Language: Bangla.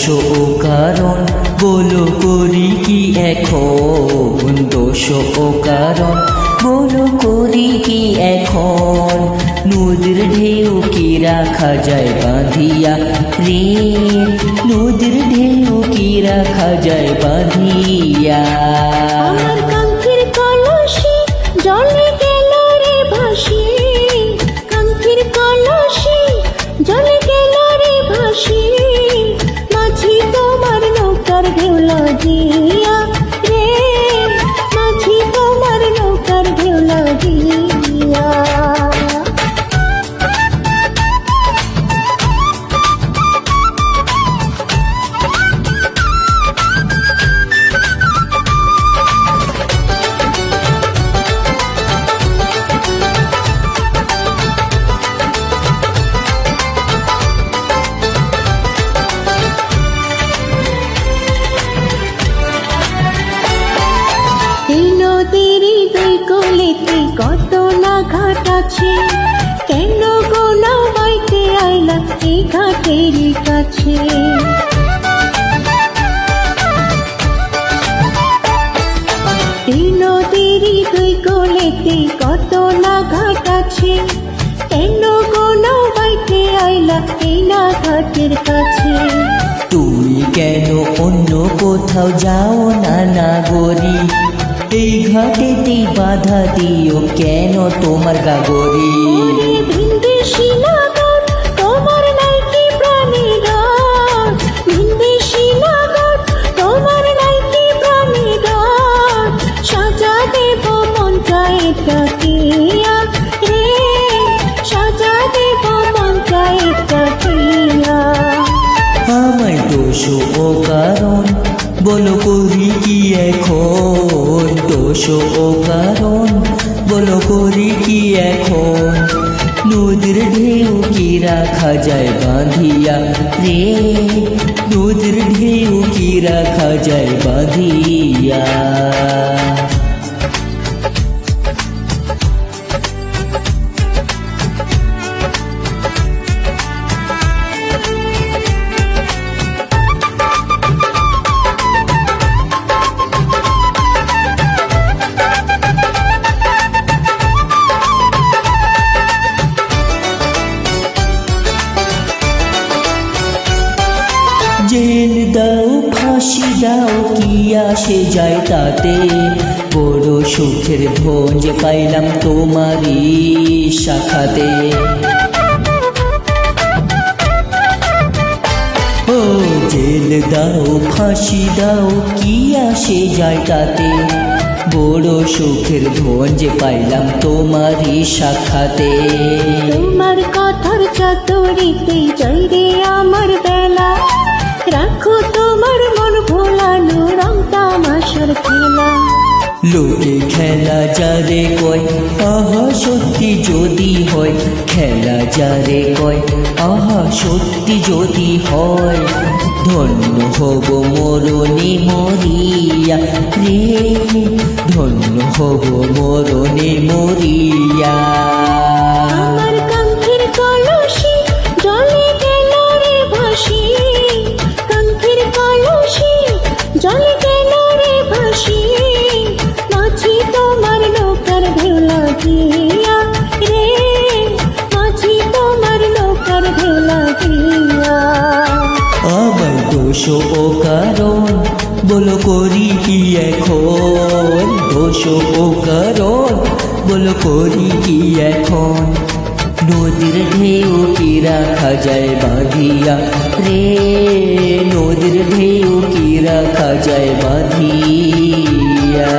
দোষ ও কারণ বলো করি কি এখন, দোষ ও কারণ বলো করি কি এখন। নদীর ঢেউ কি রাখা যায় বাঁধিয়া রে, নদীর ঢেউ কি রাখা যায় বাঁধিয়া। আমার কাঙ্ক্ষের কলসি জলে গেল রে ভাসি, কাঙ্ক্ষের কলসি জলে গেল রে ভাসি। মাঝি তোমার নৌকার ঢেউ লাগিয়া রে, মাঝি তোমার নৌকার ঢেউ লাগিয়া। এই নদীর দুই কোলেতে কত না ঘাট আছে, কেন গো নাও বাইতে আইলা এই ঘাটের কাছে। এই নদীর দুই কোলেতে কত না ঘাট আছে, কেন গো নাও বাইতে আইলা এই না ঘাটের কাছে। তুমি কেন অন্য কোথাও যাও না নাগরি, এই ঘাটেতে বাধা দিও কেন তোমার গাগরি। ওরে ভিনদেশী নাগর তোমার নাই কি প্রাণীধর, ভিনদেশী নাগর তোমার নাই কি প্রাণীধর। সাজা দেব মন চায় কাটিয়া রে, সাজা দেব মন চায় কাটিয়া। আমার দোষ ও কারণ বলো করি কি এখন, দোষ ও কারণ বলো করি কি এখন। নদীর ঢেউ কি রাখা যায় বাঁধিয়া রে, নদীর ঢেউ কি রাখা যায় বাঁধিয়া। জেল দাও ফাঁসি দাও কি আসে যায় তাতে, বড় সুখের ভোজ পাইলাম তোমারই শাখাতে। ও জেল দাও ফাঁসি দাও কি আসে যায় তাতে, বড় সুখের ভোজ পাইলাম তোমারই শাখাতে। তোমার কথার চাতুরিতে যাই রে আমার বেলা, রাখো তোমার মন ভোলানো রং তামাশার খেলা। লোকে খেলা যারে কয় আহা সত্যি যদি হয়, খেলা যারে কয় আহা সত্যি যদি হয়। ধন্য হব মরণে মরিয়া রে, ধন্য হব মরণে মরিয়া। আমার কাঙ্ক্ষের কলসি জলে গেল রে ভাসি, কাঙ্ক্ষের কলসি জলে গেল রে ভাসি। মাঝি তোমার নৌকার ঢেউ লাগিয়া রে, মাঝি তোমার নৌকার ঢেউ লাগিয়া। আমার দোষ ও কারণ বলো করি কি এখন, দোষ ও কারণ বলো করি কি এখন। নদীর ঢেউ কি রাখা যায় বাঁধিয়া রে, নদীর ঢেউ কি রাখা যায় বাঁধিয়া।